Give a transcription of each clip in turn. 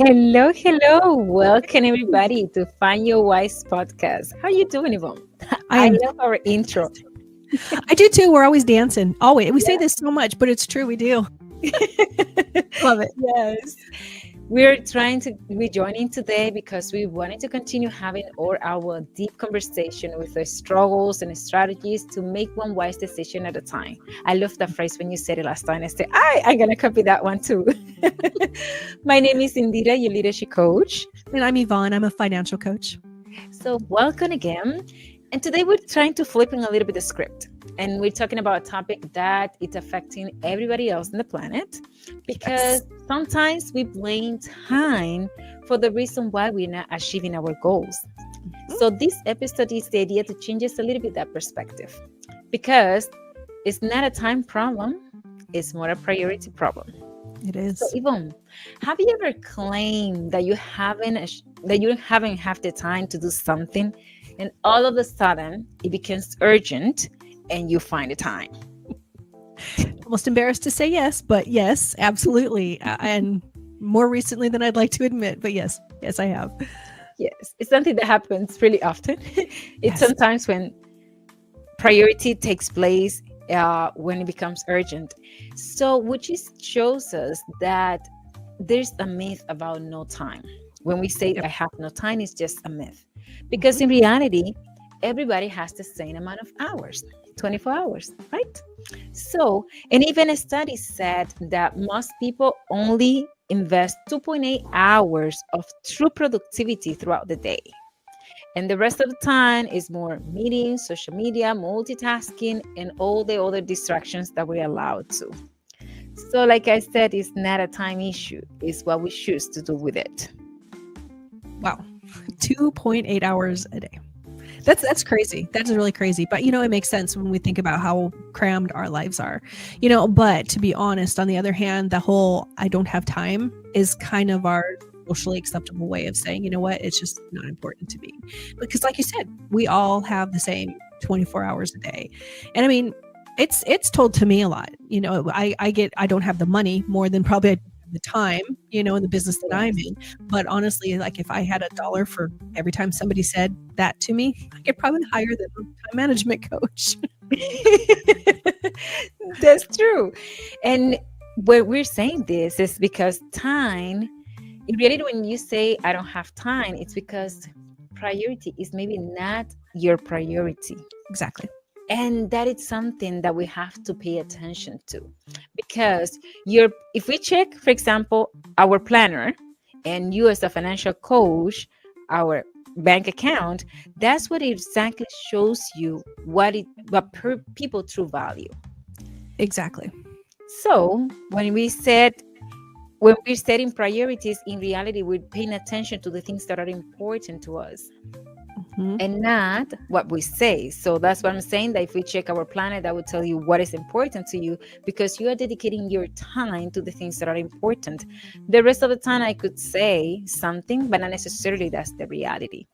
Hello, hello. Welcome everybody to Find Your Wise podcast. How you doing, Yvonne? I I am. love our intro. I do too. We're always dancing. Always. We say Yeah. this so much, but it's true. We do. Love it. Yes. We're trying to be joining today because we wanted to continue having all our deep conversation with the struggles and strategies to make one wise decision at a time. I love that phrase when you said it last time. I said, I'm going to copy that one too. My name is Yndhira, your leadership coach. And I'm Yvonne. I'm a financial coach. So welcome again. And today we're trying to flipping a little bit the script. And we're talking about a topic that is affecting everybody else on the planet because sometimes we blame time for the reason why we're not achieving our goals. So this episode is the idea to change just a little bit that perspective because it's not a time problem, it's more a priority problem. It is. So Yvonne, have you ever claimed that you haven't have the time to do something and all of a sudden it becomes urgent and you find the time? Almost embarrassed to say yes, but yes, absolutely. And more recently than I'd like to admit, but yes, I have. Yes, it's something that happens really often. It's sometimes when priority takes place when it becomes urgent. So which shows us that there's a myth about no time. When we say I have no time, it's just a myth. Because in reality, everybody has the same amount of hours, 24 hours, right? So, and even a study said that most people only invest 2.8 hours of true productivity throughout the day. And the rest of the time is more meetings, social media, multitasking, and all the other distractions that we're allowed to. So, like I said, it's not a time issue. It's what we choose to do with it. Wow. 2.8 hours a day. That's crazy. That's really crazy. But, it makes sense when we think about how crammed our lives are, but to be honest, on the other hand, the whole I don't have time is kind of our socially acceptable way of saying, you know what, it's just not important to me. Because like you said, we all have the same 24 hours a day. And I mean, it's told to me a lot. I don't have the money more than probably I the time, in the business that I'm in. But honestly, like if I had $1 for every time somebody said that to me, I could probably hire them a time management coach. That's true. And when we're saying this is because time, in reality, when you say I don't have time, it's because priority is maybe not your priority. Exactly. And that is something that we have to pay attention to because if we check, for example, our planner and you as a financial coach, our bank account, that's what it exactly shows you what people true value. Exactly. So when we're setting priorities, in reality, we're paying attention to the things that are important to us. And not what we say. So that's what I'm saying, that if we check our planet, that will tell you what is important to you because you are dedicating your time to the things that are important. The rest of the time I could say something, but not necessarily that's the reality.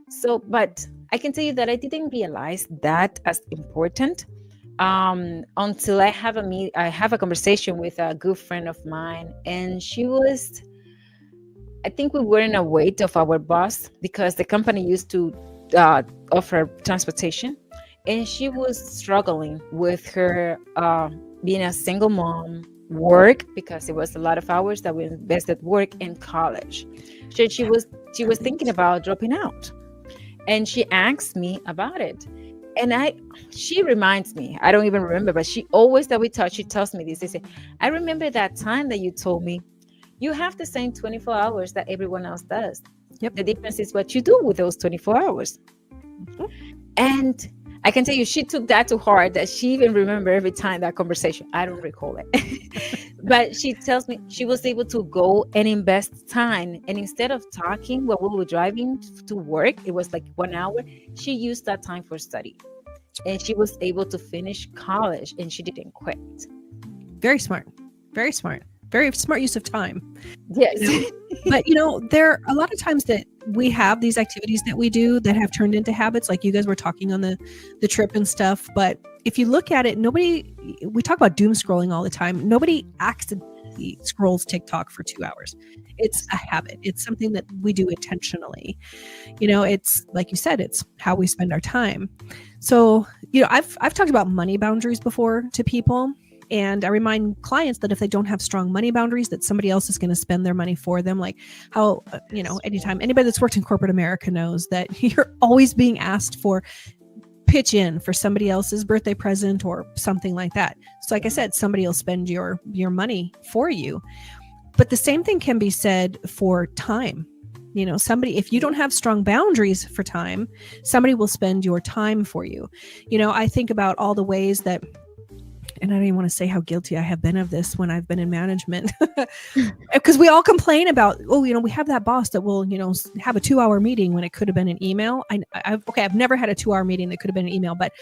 So, but I can tell you that I didn't realize that as important until I have a conversation with a good friend of mine, and I think we were in a wait of our boss because the company used to offer transportation, and she was struggling with her being a single mom, work because it was a lot of hours that we invested work in college. So she was thinking about dropping out, and she asked me about it. And she reminds me, I don't even remember, but she always that we talk, she tells me this. They say, I remember that time that you told me you have the same 24 hours that everyone else does. Yep. The difference is what you do with those 24 hours. And I can tell you, she took that to heart that she even remember every time that conversation. I don't recall it. But she tells me she was able to go and invest time. And instead of talking while we were driving to work, it was like 1 hour. She used that time for study. And she was able to finish college and she didn't quit. Very smart. Very smart. Very smart use of time. Yes. But, there are a lot of times that we have these activities that we do that have turned into habits. Like you guys were talking on the trip and stuff. But if you look at it, we talk about doom scrolling all the time. Nobody acts he scrolls TikTok for 2 hours. It's a habit. It's something that we do intentionally. It's like you said, it's how we spend our time. So, I've talked about money boundaries before to people. And I remind clients that if they don't have strong money boundaries, that somebody else is going to spend their money for them. Like how, anytime anybody that's worked in corporate America knows that you're always being asked for pitch in for somebody else's birthday present or something like that. So like I said, somebody will spend your money for you. But the same thing can be said for time. If you don't have strong boundaries for time, somebody will spend your time for you. I think about all the ways that, and I don't even want to say how guilty I have been of this when I've been in management, because we all complain about, we have that boss that will, have a 2-hour meeting when it could have been an email. I've never had a 2-hour meeting that could have been an email, but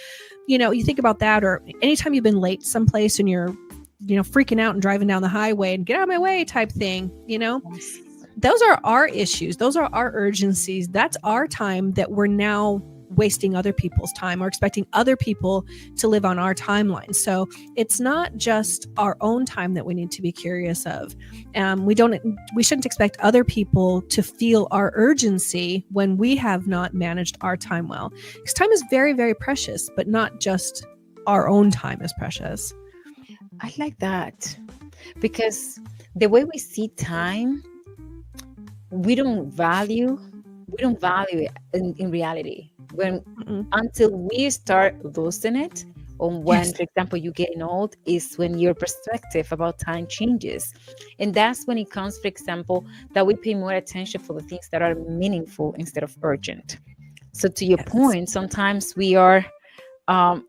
you think about that, or anytime you've been late someplace and you're, freaking out and driving down the highway and get out of my way type thing, those are our issues. Those are our urgencies. That's our time that we're now wasting other people's time or expecting other people to live on our timeline. So it's not just our own time that we need to be curious of. We shouldn't expect other people to feel our urgency when we have not managed our time well. Because time is very, very precious, but not just our own time is precious. I like that, because the way we see time, we don't value it in reality until we start losing it. On when, Yes. for example, you getting old, is when your perspective about time changes. And that's when it comes, for example, that we pay more attention for the things that are meaningful instead of urgent. So to your point, sometimes we are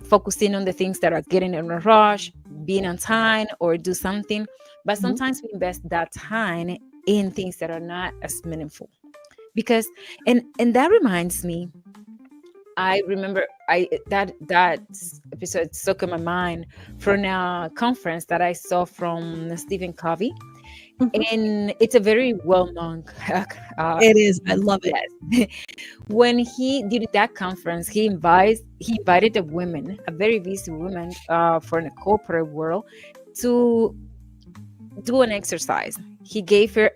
focusing on the things that are getting in a rush, being on time, or do something. But sometimes we invest that time in things that are not as meaningful. Because, and that reminds me, I remember that episode stuck in my mind from a conference that I saw from Stephen Covey. And it's a very well-known It is. I love it. yes. When he did that conference, he invited a very busy woman from the corporate world, to do an exercise. He gave her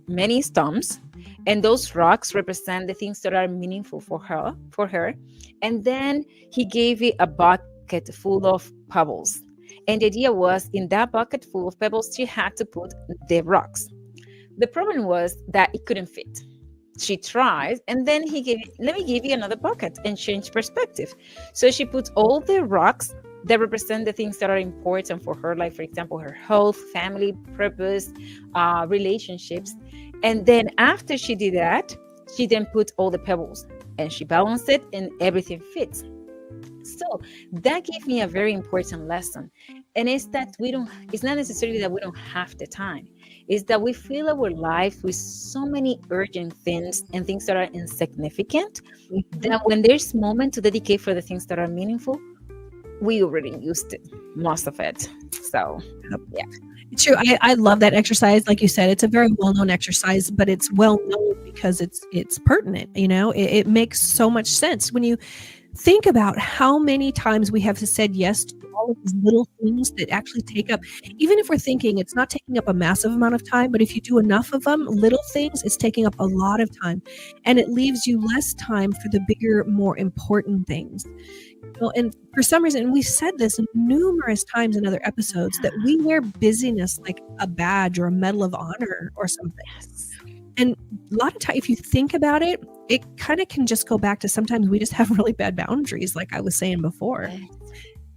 many stumps, and those rocks represent the things that are meaningful for her. And then he gave it a bucket full of pebbles. And the idea was, in that bucket full of pebbles, she had to put the rocks. The problem was that it couldn't fit. She tried, and then he gave it, let me give you another bucket, and change perspective. So she put all the rocks that represent the things that are important for her, like, for example, her health, family, purpose, relationships. And then after she did that, she then put all the pebbles, and she balanced it, and everything fits. So that gave me a very important lesson. And it's that it's not necessarily that we don't have the time. It's that we fill our life with so many urgent things and things that are insignificant, that when there's moment to dedicate for the things that are meaningful, we already used it, most of it. So, yeah. True. I love that exercise. Like you said, it's a very well-known exercise, but it's well-known because it's pertinent. It makes so much sense when you think about how many times we have said yes to all of these little things that actually take up, even if we're thinking it's not taking up a massive amount of time, but if you do enough of them, little things, it's taking up a lot of time, and it leaves you less time for the bigger, more important things. And for some reason, we said this numerous times in other episodes, that we wear busyness like a badge or a medal of honor or something. And a lot of times, if you think about it, it kind of can just go back to sometimes we just have really bad boundaries, like I was saying before.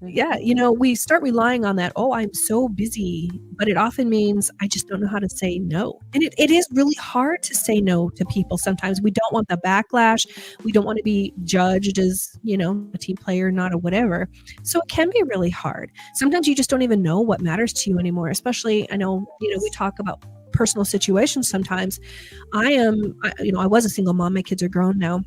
Yeah, we start relying on that, I'm so busy, but it often means I just don't know how to say no. And it is really hard to say no to people sometimes. We don't want the backlash. We don't want to be judged as, a team player, not a whatever. So it can be really hard. Sometimes you just don't even know what matters to you anymore, especially, I know, we talk about personal situations sometimes. I was a single mom. My kids are grown now.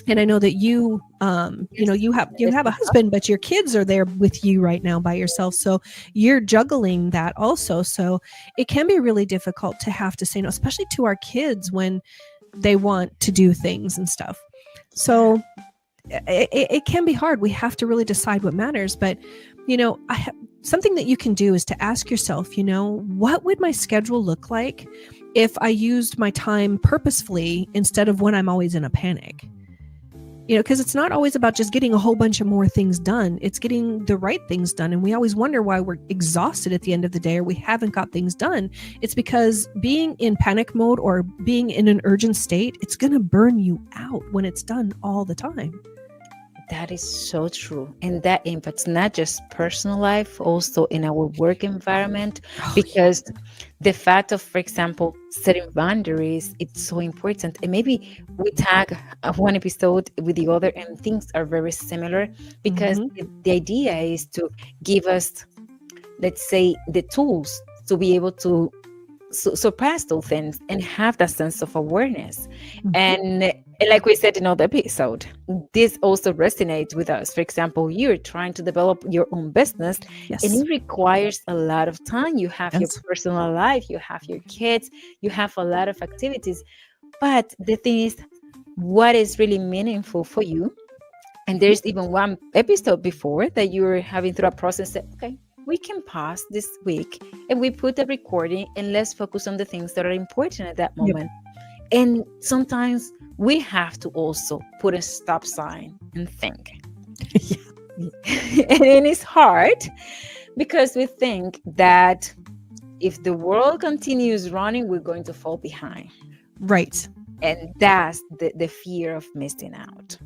And I know that you have a husband, but your kids are there with you right now by yourself. So you're juggling that also. So it can be really difficult to have to say no, especially to our kids when they want to do things and stuff. So it can be hard. We have to really decide what matters. But, something that you can do is to ask yourself, what would my schedule look like if I used my time purposefully instead of when I'm always in a panic? Because it's not always about just getting a whole bunch of more things done. It's getting the right things done. And we always wonder why we're exhausted at the end of the day or we haven't got things done. It's because being in panic mode or being in an urgent state, it's going to burn you out when it's done all the time. That is so true. And that impacts not just personal life, also in our work environment, because the fact of, for example, setting boundaries, it's so important. And maybe we tag one episode with the other and things are very similar because the idea is to give us, let's say, the tools to be able to surpass those things and have that sense of awareness. And like we said in another episode, this also resonates with us. For example, you're trying to develop your own business and it requires a lot of time. You have your personal life, you have your kids, you have a lot of activities. But the thing is, what is really meaningful for you? And there's even one episode before that you were having through a process that, okay, we can pause this week and we put the recording and let's focus on the things that are important at that moment. And sometimes we have to also put a stop sign and think. And it's hard because we think that if the world continues running, we're going to fall behind. Right. And that's the fear of missing out.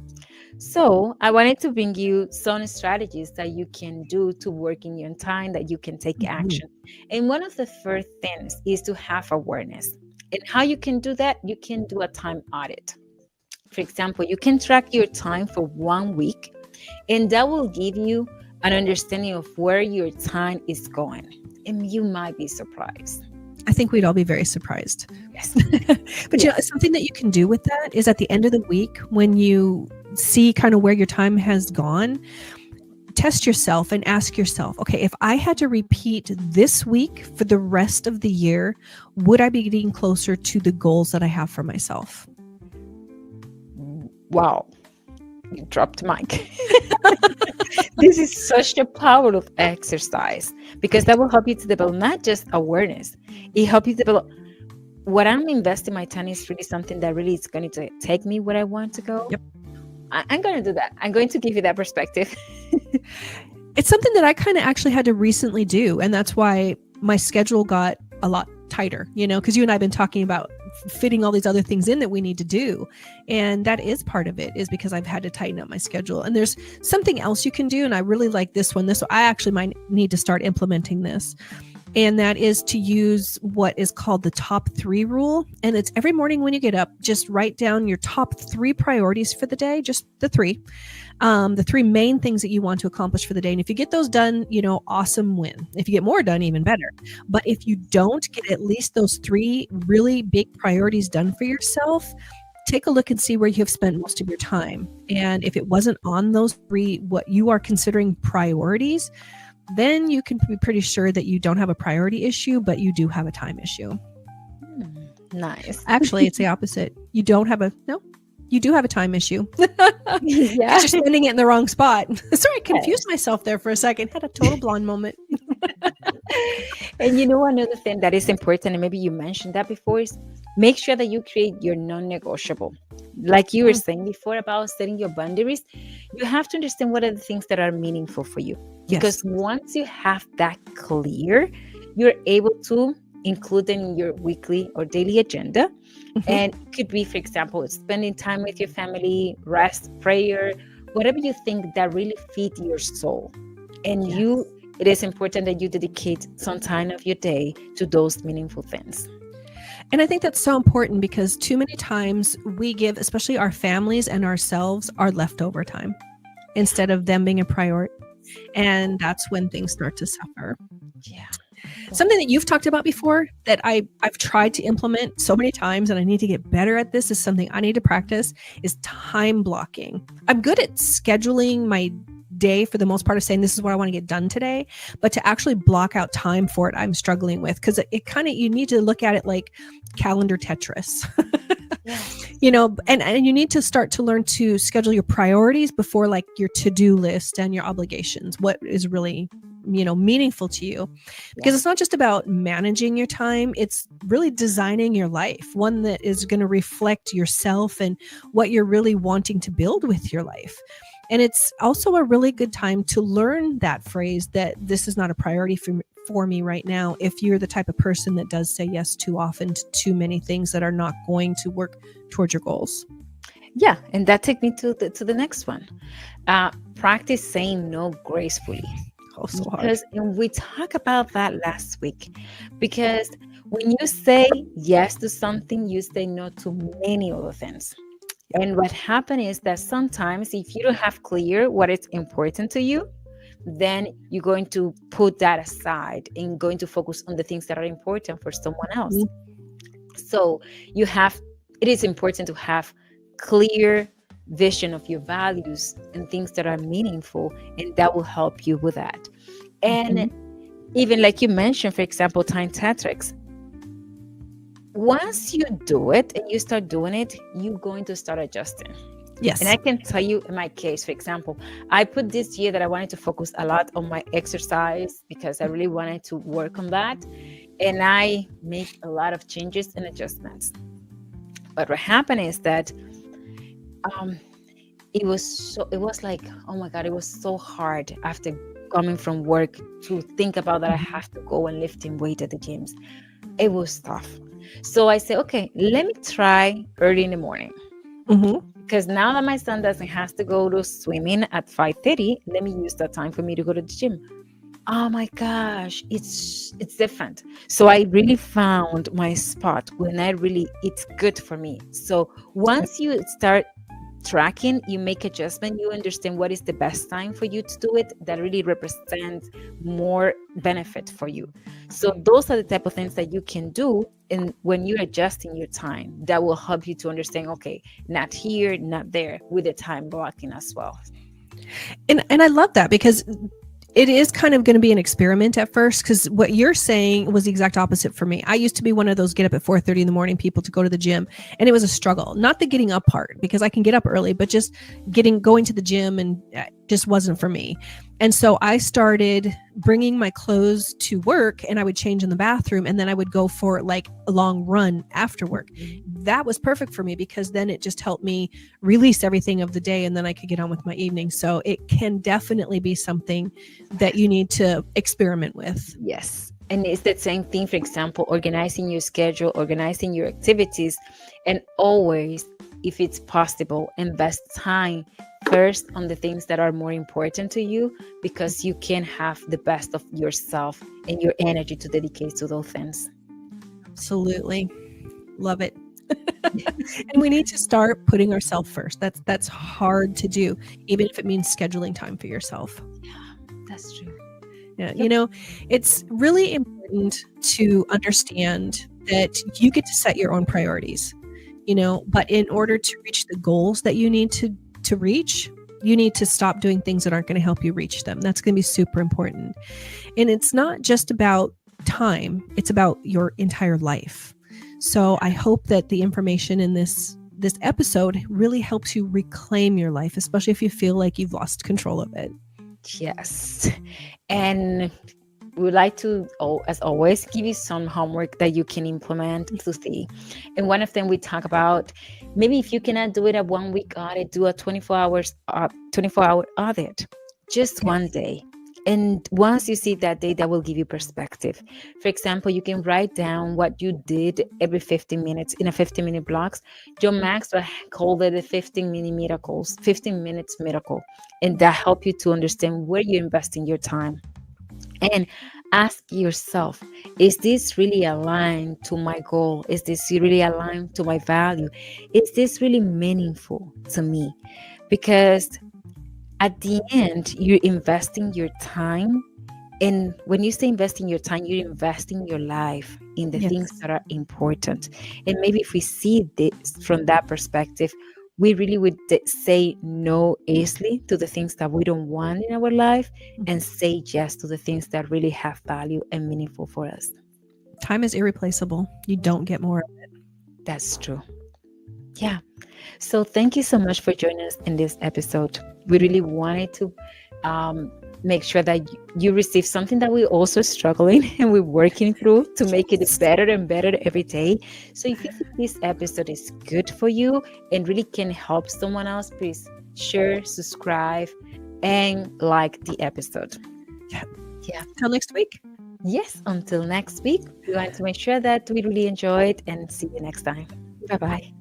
So I wanted to bring you some strategies that you can do to work in your time, that you can take action. And one of the first things is to have awareness. And how you can do that, you can do a time audit. For example, you can track your time for 1 week, and that will give you an understanding of where your time is going. And you might be surprised. I think we'd all be very surprised. Yes. But something that you can do with that is at the end of the week, when you see kind of where your time has gone, test yourself and ask yourself, okay, if I had to repeat this week for the rest of the year, would I be getting closer to the goals that I have for myself? Wow. You dropped the mic. This is such a powerful exercise because that will help you to develop not just awareness. It helps you develop what I'm investing my time is really something that really is going to take me where I want to go. Yep. I'm going to do that. I'm going to give you that perspective. It's something that I kind of actually had to recently do. And that's why my schedule got a lot tighter, because you and I have been talking about fitting all these other things in that we need to do. And that is part of it, is because I've had to tighten up my schedule. And there's something else you can do. And I really like this one. I actually might need to start implementing this. And that is to use what is called the top 3 rule. And it's every morning when you get up, just write down your top 3 priorities for the day, just the 3 main things that you want to accomplish for the day. And if you get those done, awesome win. If you get more done, even better. But if you don't get at least those 3 really big priorities done for yourself, take a look and see where you have spent most of your time. And if it wasn't on those 3, what you are considering priorities, then you can be pretty sure that you don't have a priority issue, but you do have a time issue. Nice. Actually, it's the opposite. You do have a time issue. Yeah. You're spending it in the wrong spot. Sorry, I confused myself there for a second. Had a total blonde moment. And another thing that is important, and maybe you mentioned that before, is make sure that you create your non-negotiable. Like you were saying before about setting your boundaries, you have to understand what are the things that are meaningful for you. Because once you have that clear, you're able to include them in your weekly or daily agenda. And it could be, for example, spending time with your family, rest, prayer, whatever you think that really feeds your soul. And it is important that you dedicate some time of your day to those meaningful things. And I think that's so important because too many times we give, especially our families and ourselves, our leftover time instead of them being a priority. And that's when things start to suffer. Yeah. Something that you've talked about before that I've tried to implement so many times, and I need to get better at this, is something I need to practice, is time blocking. I'm good at scheduling my day for the most part, of saying this is what I want to get done today, but to actually block out time for it, I'm struggling with, because it kind of, you need to look at it like calendar Tetris. And you need to start to learn to schedule your priorities before like your to-do list and your obligations, what is really meaningful to you, because it's not just about managing your time, it's really designing your life, one that is going to reflect yourself and what you're really wanting to build with your life. And it's also a really good time to learn that phrase that this is not a priority for me right now, if you're the type of person that does say yes too often to too many things that are not going to work towards your goals. Yeah, and that takes me to the next one. Practice saying no gracefully. Oh, so hard. Because and we talked about that last week. Because when you say yes to something, you say no to many other things. And what happens is that sometimes if you don't have clear what is important to you, then you're going to put that aside and going to focus on the things that are important for someone else. So it is important to have clear vision of your values and things that are meaningful, and that will help you with that. And even like you mentioned, for example, time tetrics. Once you do it and you start doing it, you're going to start adjusting. Yes. And I can tell you in my case, for example, I put this year that I wanted to focus a lot on my exercise because I really wanted to work on that. And I make a lot of changes and adjustments. But what happened is that it was like, oh my God, it was so hard after coming from work to think about that I have to go and lifting weight at the gyms. It was tough. So I said, okay, let me try early in the morning. Because now that my son doesn't have to go to swimming at 5:30, let me use that time for me to go to the gym. Oh my gosh, it's different. So I really found my spot when it's good for me. So once you start tracking, you make adjustment, you understand what is the best time for you to do it, that really represents more benefit for you. So those are the type of things that you can do. And when you're adjusting your time, that will help you to understand, okay, not here, not there, with the time blocking as well. And I love that, because it is kind of going to be an experiment at first, because what you're saying was the exact opposite for me. I used to be one of those get up at 4:30 in the morning people to go to the gym, and it was a struggle. Not the getting up part, because I can get up early, but just going to the gym and just wasn't for me. And so I started bringing my clothes to work, and I would change in the bathroom, and then I would go for like a long run after work. That was perfect for me, because then it just helped me release everything of the day, and then I could get on with my evening. So it can definitely be something that you need to experiment with. Yes. And it's the same thing, for example, organizing your schedule, organizing your activities, and always, if it's possible, invest time first on the things that are more important to you, because you can have the best of yourself and your energy to dedicate to those things. Absolutely. Love it. And we need to start putting ourselves first. That's hard to do, even if it means scheduling time for yourself. Yeah, that's true. Yeah, it's really important to understand that you get to set your own priorities, but in order to reach the goals that you need to reach, you need to stop doing things that aren't going to help you reach them. That's going to be super important. And it's not just about time, it's about your entire life. So I hope that the information in this episode really helps you reclaim your life, especially if you feel like you've lost control of it. Yes. And we would like to, as always, give you some homework that you can implement to see. And one of them we talk about, maybe if you cannot do it a 1 week audit, do a 24-hour audit, just one day. And once you see that day, that will give you perspective. For example, you can write down what you did every 15 minutes in a 15-minute blocks. John Maxwell called it the 15 minutes miracle. And that helps you to understand where you're investing your time. And ask yourself, is this really aligned to my goal? Is this really aligned to my value? Is this really meaningful to me? Because at the end, you're investing your time. And when you say investing your time, you're investing your life in the things that are important. And maybe if we see this from that perspective, we really would say no easily to the things that we don't want in our life, and say yes to the things that really have value and meaningful for us. Time is irreplaceable. You don't get more of it. That's true. Yeah. So thank you so much for joining us in this episode. We really wanted to make sure that you receive something that we're also struggling and we're working through to make it better and better every day. So if you think this episode is good for you and really can help someone else, please share, subscribe, and like the episode. Yeah. Till next week. Yes, until next week, we want to make sure that we really enjoy it and see you next time. Bye-bye.